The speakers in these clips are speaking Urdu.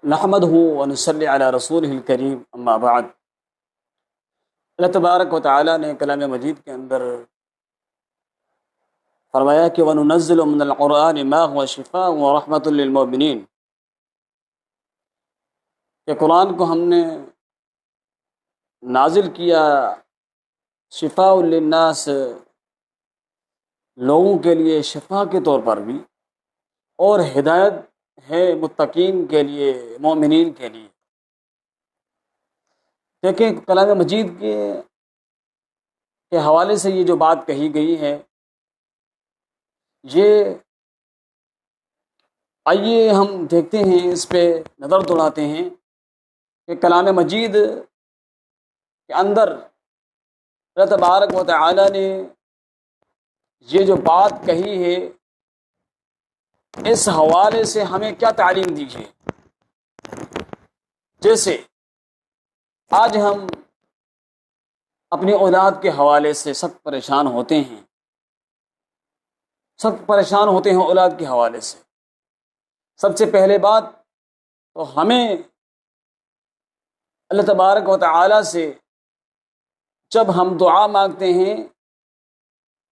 نحمدہ ونصلی علی رسولہ الکریم اما بعد۔ اللہ تبارک و تعالیٰ نے کلام مجید کے اندر فرمایا کہ وَنُنَزِّلُ مِنَ الْقُرْآنِ مَا هُوَ شِفَاءٌ وَرَحْمَةٌ لِّلْمُؤْمِنِينَ، کہ قرآن کو ہم نے نازل کیا شفاء للناس، لوگوں کے لیے شفا کے طور پر بھی، اور ہدایت ہے متقین کے لیے، مومنین کے لیے۔ دیکھیں کلام مجید کے حوالے سے یہ جو بات کہی گئی ہے، یہ آئیے ہم دیکھتے ہیں، اس پہ نظر دوڑاتے ہیں کہ کلام مجید کے اندر اللہ تبارک و تعالی نے یہ جو بات کہی ہے، اس حوالے سے ہمیں کیا تعلیم دی ہے۔ جیسے آج ہم اپنی اولاد کے حوالے سے سخت پریشان ہوتے ہیں، اولاد کے حوالے سے۔ سب سے پہلے بات تو ہمیں اللہ تبارک و تعالی سے جب ہم دعا مانگتے ہیں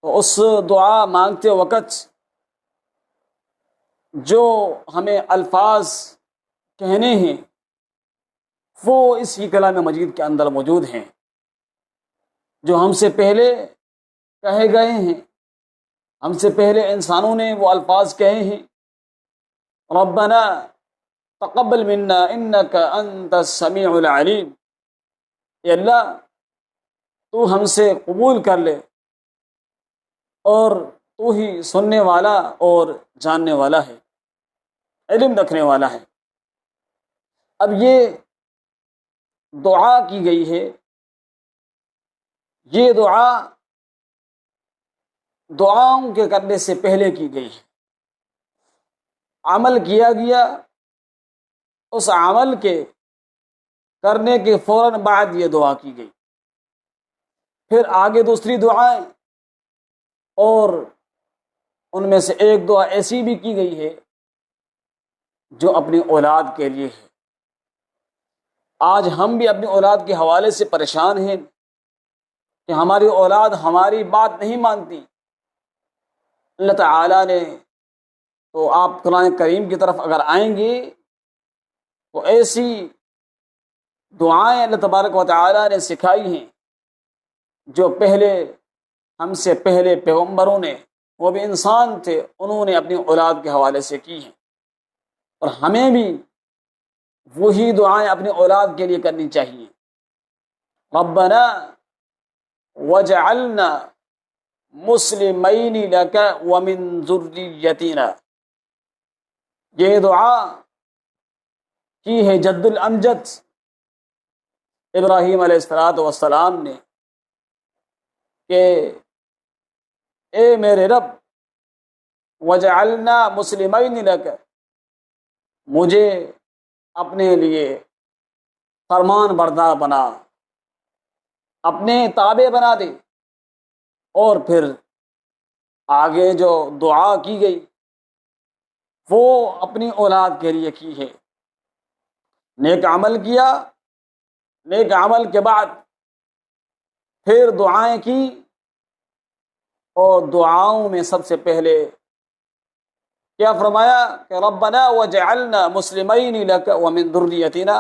تو اس دعا مانگتے وقت جو ہمیں الفاظ کہنے ہیں وہ اسی کلام مجید کے اندر موجود ہیں، جو ہم سے پہلے کہے گئے ہیں، ہم سے پہلے انسانوں نے وہ الفاظ کہے ہیں۔ ربنا تقبل منا انک انت السمیع العلیم، اے اللہ تو ہم سے قبول کر لے، اور تو ہی سننے والا اور جاننے والا ہے، علم رکھنے والا ہے۔ اب یہ دعا کی گئی ہے، یہ دعاؤں کے کرنے سے پہلے کی گئی ہے، عمل کیا گیا، اس عمل کے کرنے کے فوراً بعد یہ دعا کی گئی، پھر آگے دوسری دعائیں، اور ان میں سے ایک دعا ایسی بھی کی گئی ہے جو اپنی اولاد کے لیے ہے۔ آج ہم بھی اپنی اولاد کے حوالے سے پریشان ہیں کہ ہماری اولاد ہماری بات نہیں مانتی۔ اللہ تعالیٰ نے تو آپ قرآن کریم کی طرف اگر آئیں گے تو ایسی دعائیں اللہ تبارک و تعالیٰ نے سکھائی ہیں جو پہلے ہم سے پہلے پیغمبروں نے، وہ بھی انسان تھے، انہوں نے اپنی اولاد کے حوالے سے کی ہیں، اور ہمیں بھی وہی دعائیں اپنی اولاد کے لیے کرنی چاہیے۔ ربنا وجعلنا مسلمین لک ومن ذریتنا، یہ دعا کی ہے جد الامجد ابراہیم علیہ السلام نے کہ اے میرے رب وجعلنا مسلمین لک، مجھے اپنے لیے فرمان بردار بنا، اپنے تابع بنا دے۔ اور پھر آگے جو دعا کی گئی وہ اپنی اولاد کے لیے کی ہے، نیک عمل کیا، نیک عمل کے بعد پھر دعائیں کی، اور دعاؤں میں سب سے پہلے کیا فرمایا کہ ربنا وجعلنا مسلمین لک ومن ذریتنا،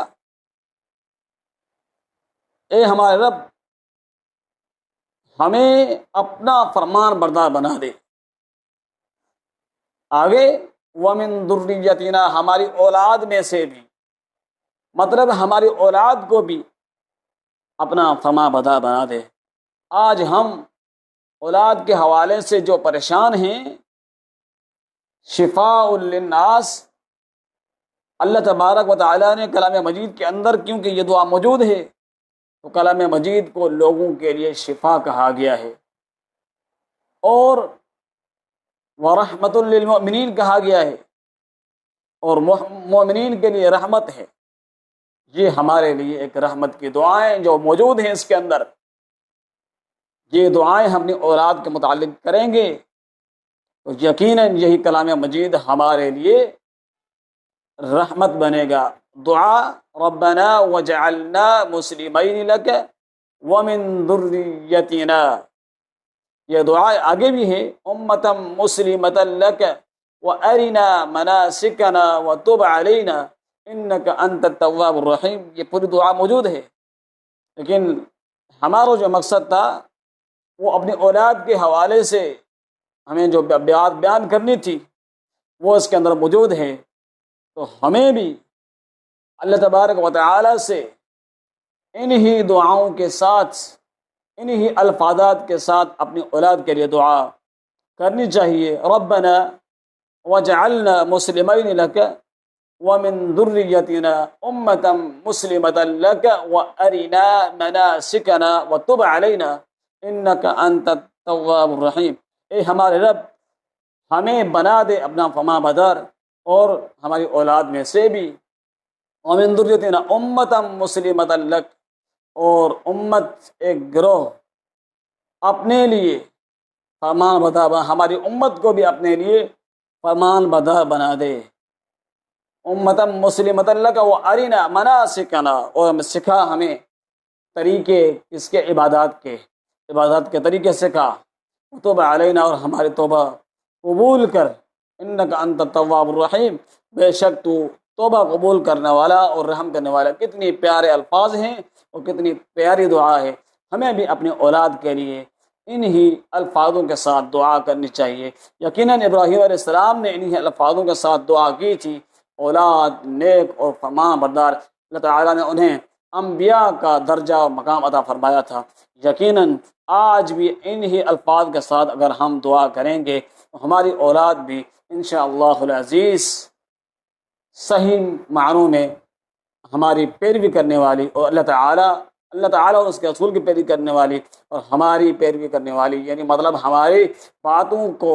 اے ہمارے رب ہمیں اپنا فرمان بردار بنا دے۔ آگے ومن ذریتنا، ہماری اولاد میں سے بھی، مطلب ہماری اولاد کو بھی اپنا فرمان بردار بنا دے۔ آج ہم اولاد کے حوالے سے جو پریشان ہیں، شفاء للناس، اللہ تبارک و تعالیٰ نے کلام مجید کے اندر کیونکہ یہ دعا موجود ہے تو کلام مجید کو لوگوں کے لیے شفا کہا گیا ہے، اور ورحمۃ للمؤمنین کہا گیا ہے، اور مومنین کے لیے رحمت ہے۔ یہ ہمارے لیے ایک رحمت کی دعائیں جو موجود ہیں اس کے اندر، یہ دعائیں ہم اپنی اولاد کے متعلق کریں گے تو یقیناً یہی کلام مجید ہمارے لیے رحمت بنے گا، دعا ربنا وجعلنا مسلمین لک ومن ذریتنا، یہ دعا آگے بھی ہے، امتم مسلمۃ لک وارنا مناسکنا وتب علینا انک انت التواب الرحیم، یہ پوری دعا موجود ہے۔ لیکن ہمارا جو مقصد تھا وہ اپنی اولاد کے حوالے سے ہمیں جو بات بیان کرنی تھی وہ اس کے اندر موجود ہے، تو ہمیں بھی اللہ تبارک و تعالی سے انہی دعاؤں کے ساتھ، انہی الفاظات کے ساتھ اپنی اولاد کے لیے دعا کرنی چاہیے۔ ربنا وجعلنا مسلمین لک ومن ذریتنا امتا مسلمۃ لک وارنا مناسکنا وتب علینا انک انت التواب الرحیم، اے ہمارے رب ہمیں بنا دے اپنا فرما بردار، اور ہماری اولاد میں سے بھی ومن ذریتنا امتا مسلمۃ لک، اور امت ایک گروہ اپنے لیے فرمان بردار، ہماری امت کو بھی اپنے لیے فرمان بردار بنا دے۔ امتا مسلمۃ لک وارنا مناسکنا، اور ہمیں سکھا، ہمیں طریقے کس کے، عبادات کے طریقے سکھا، توبہ علینا، اور ہماری توبہ قبول کر، انک انت التواب الرحیم، بے شک تو توبہ قبول کرنے والا اور رحم کرنے والا۔ کتنی پیارے الفاظ ہیں اور کتنی پیاری دعا ہے، ہمیں بھی اپنے اولاد کے لیے انہی الفاظوں کے ساتھ دعا کرنی چاہیے۔ یقیناً ابراہیم علیہ السلام نے انہی الفاظوں کے ساتھ دعا کی تھی، اولاد نیک اور فرمان بردار، اللہ تعالیٰ نے انہیں انبیاء کا درجہ و مقام عطا فرمایا تھا۔ یقیناً آج بھی انہی الفاظ کے ساتھ اگر ہم دعا کریں گے تو ہماری اولاد بھی انشاءاللہ العزیز صحیح معنوں میں ہماری پیروی کرنے والی، اور اللہ تعالیٰ اور اس کے رسول کی پیروی کرنے والی اور ہماری پیروی کرنے والی، یعنی مطلب ہماری باتوں کو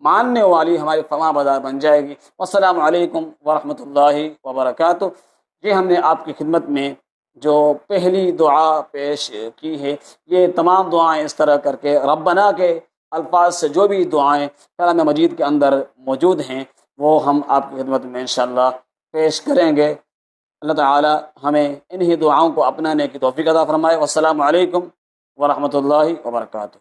ماننے والی، ہماری فرما بردار بن جائے گی۔ والسلام علیکم ورحمۃ اللہ وبرکاتہ۔ یہ ہم نے آپ کی خدمت میں جو پہلی دعا پیش کی ہے، یہ تمام دعائیں اس طرح کر کے ربنا کے الفاظ سے جو بھی دعائیں کلام مجید کے اندر موجود ہیں وہ ہم آپ کی خدمت میں انشاءاللہ پیش کریں گے۔ اللہ تعالی ہمیں انہی دعاؤں کو اپنانے کی توفیق عطا فرمائے۔ والسلام علیکم ورحمۃ اللہ وبرکاتہ۔